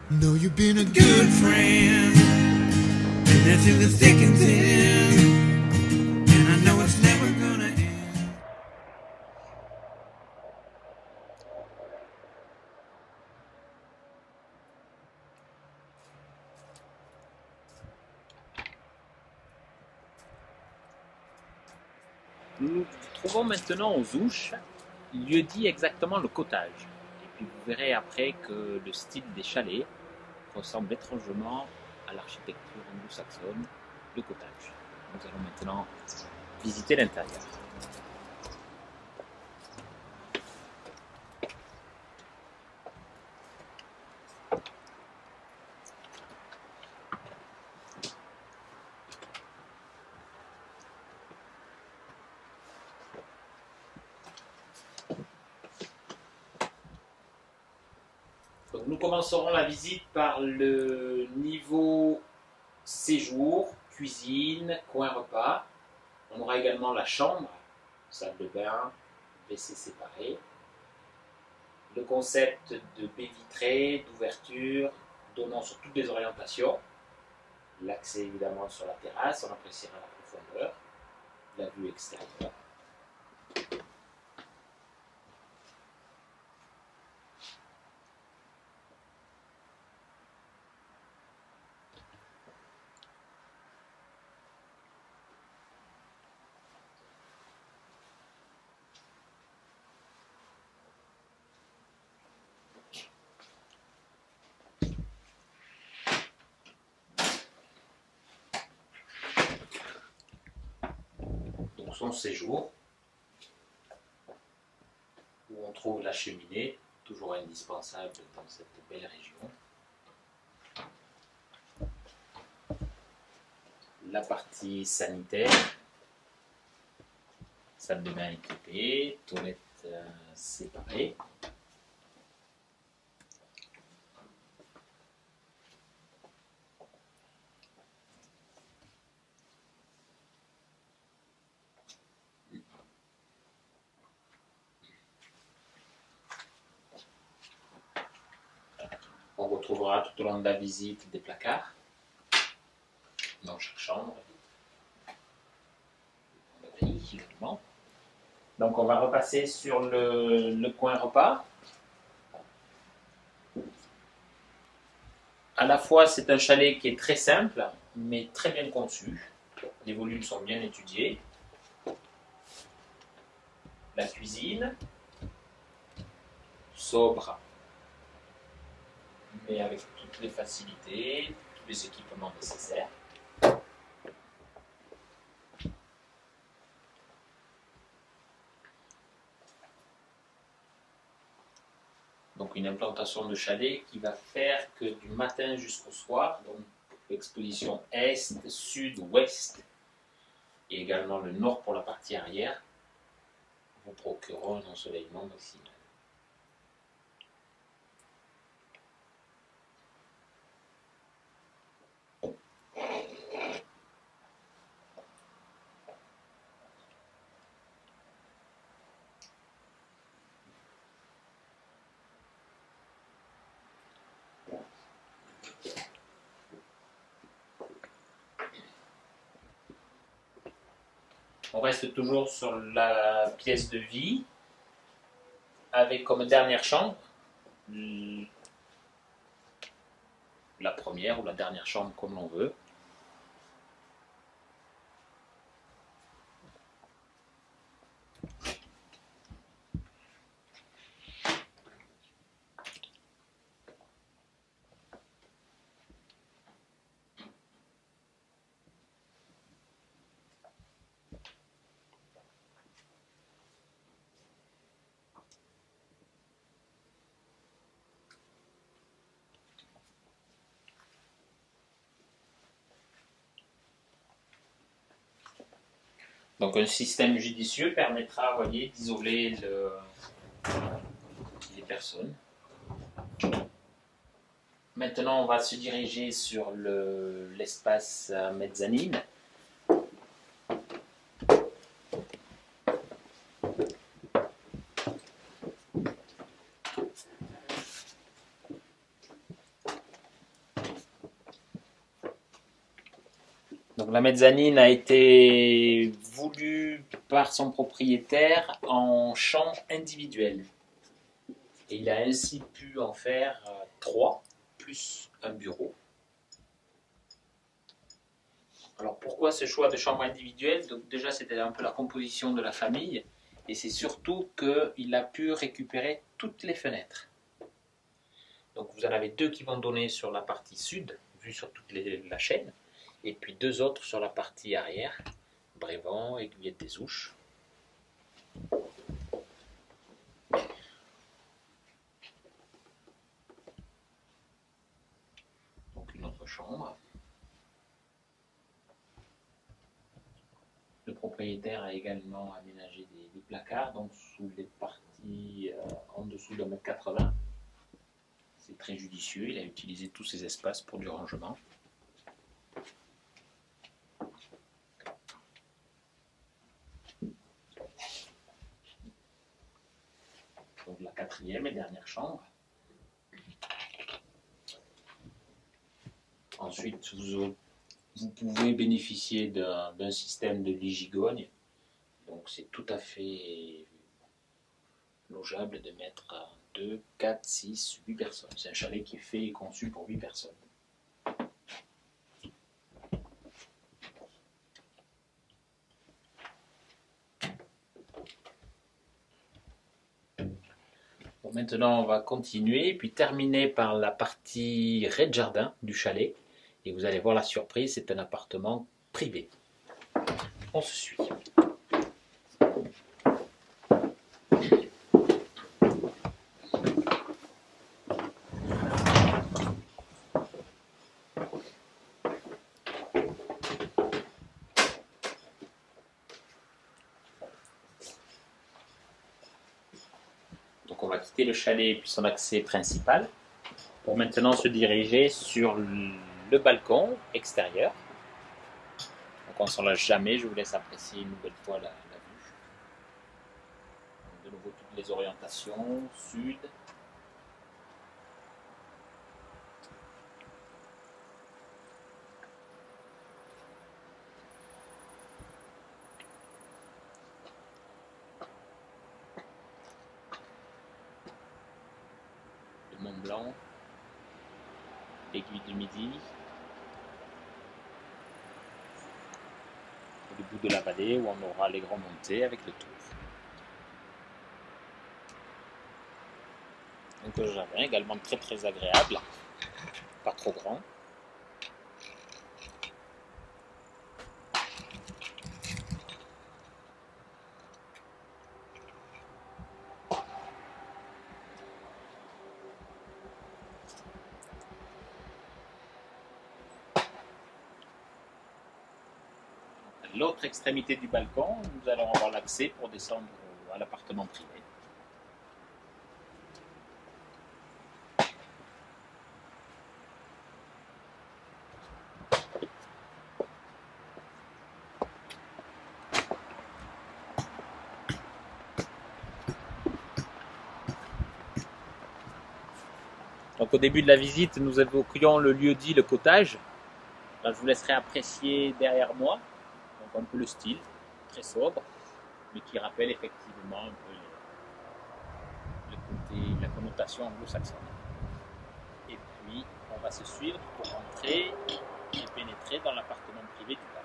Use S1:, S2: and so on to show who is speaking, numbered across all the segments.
S1: Know you've been a good friend, and that's in the thick and thin, and I know it's never gonna end.
S2: Nous nous trouvons maintenant aux Ouches, lieu dit exactement le cottage. Et puis vous verrez après que le style des chalets ressemble étrangement à l'architecture anglo-saxonne, le cottage. Nous allons maintenant visiter l'intérieur. Donc, nous commencerons la visite par le niveau séjour, cuisine, coin repas. On aura également la chambre, salle de bain, WC séparé. Le concept de baie vitrée, d'ouverture, donnant sur toutes les orientations. L'accès évidemment sur la terrasse, on appréciera la profondeur, la vue extérieure. Son séjour, où on trouve la cheminée, toujours indispensable dans cette belle région. La partie sanitaire, salle de bain équipée, toilettes séparées. On retrouvera tout au long de la visite des placards dans chaque chambre. Également. Donc on va repasser sur le coin repas. À la fois c'est un chalet qui est très simple mais très bien conçu. Les volumes sont bien étudiés. La cuisine, sobre mais avec toutes les facilités, tous les équipements nécessaires. Donc une implantation de chalet qui va faire que du matin jusqu'au soir, donc l'exposition est, sud, ouest, et également le nord pour la partie arrière, vous procureront un ensoleillement maximal. On reste toujours sur la pièce de vie, avec comme dernière chambre, la première ou la dernière chambre comme l'on veut. Donc un système judicieux permettra, voyez, d'isoler les personnes. Maintenant, on va se diriger sur l'espace mezzanine. Donc la mezzanine a été voulue par son propriétaire en chambre individuelle. Et il a ainsi pu en faire 3, plus un bureau. Alors pourquoi ce choix de chambre individuelle? Donc déjà c'était un peu la composition de la famille. Et c'est surtout qu'il a pu récupérer toutes les fenêtres. Donc vous en avez 2 qui vont donner sur la partie sud, vue sur toute la chaîne. Et puis 2 autres sur la partie arrière, Brévent, Aiguillette des Ouches. Donc une autre chambre. Le propriétaire a également aménagé des placards, donc sous les parties en dessous de 1,80 m. C'est très judicieux, il a utilisé tous ces espaces pour du rangement. Donc la 4e et dernière chambre. Ensuite, vous pouvez bénéficier d'un système de lit gigogne. Donc c'est tout à fait logeable de mettre 2, 4, 6, 8 personnes. C'est un chalet qui est fait et conçu pour 8 personnes. Bon, maintenant, on va continuer, puis terminer par la partie rez-de-jardin du chalet. Et vous allez voir la surprise, c'est un appartement privé. On se suit. Donc on va quitter le chalet puis son accès principal pour maintenant se diriger sur le balcon extérieur. Donc on ne s'en lâche jamais, je vous laisse apprécier une nouvelle fois la vue. De nouveau toutes les orientations, sud. Le Mont Blanc, l'Aiguille du Midi, le bout de la vallée où on aura les grands montées avec le tour. Donc le jardin également très très agréable, pas trop grand. À l'autre extrémité du balcon, nous allons avoir l'accès pour descendre à l'appartement privé. Donc au début de la visite, nous évoquions le lieu dit le cottage. Là, je vous laisserai apprécier derrière moi, donc un peu le style, très sobre, mais qui rappelle effectivement un peu le côté, la connotation anglo-saxonne. Et puis, on va se suivre pour rentrer et pénétrer dans l'appartement privé du parc.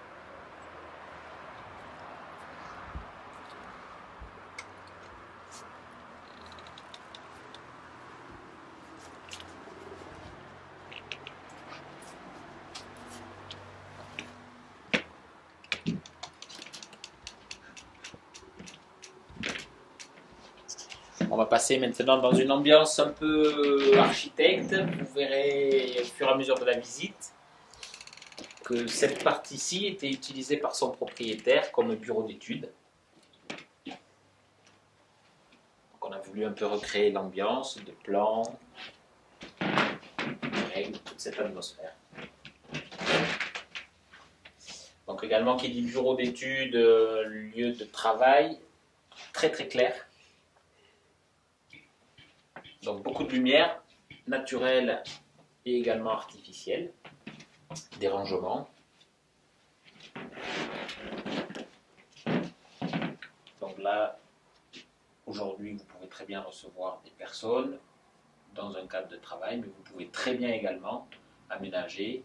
S2: On va passer maintenant dans une ambiance un peu architecte. Vous verrez au fur et à mesure de la visite que cette partie-ci était utilisée par son propriétaire comme bureau d'études. Donc on a voulu un peu recréer l'ambiance, des plans, des règles, toute cette atmosphère. Donc également qui dit bureau d'études, lieu de travail, très très clair. Donc beaucoup de lumière, naturelle et également artificielle, des rangements. là, aujourd'hui, vous pouvez très bien recevoir des personnes dans un cadre de travail, mais vous pouvez très bien également aménager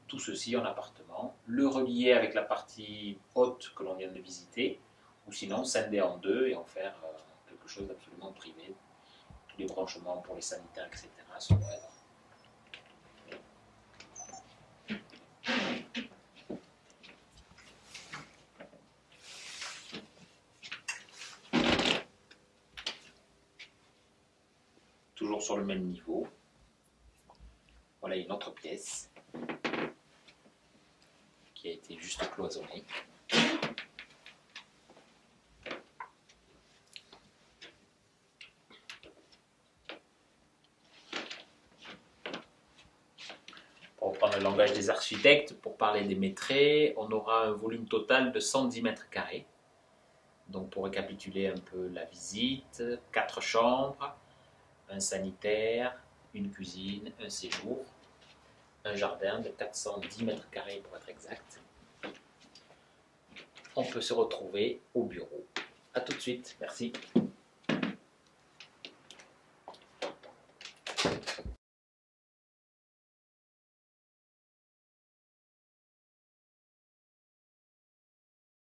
S2: tout ceci en appartement, le relier avec la partie haute que l'on vient de visiter, ou sinon scinder en deux et en faire quelque chose d'absolument privé. Tous les branchements pour les sanitaires, etc. sont là. Toujours sur le même niveau. Voilà une autre pièce qui a été juste cloisonnée. Pour reprendre le langage des architectes, pour parler des mètres, on aura un volume total de 110 mètres carrés. Donc pour récapituler un peu la visite, 4 chambres, un sanitaire, une cuisine, un séjour, un jardin de 410 mètres carrés pour être exact. On peut se retrouver au bureau. A tout de suite, merci.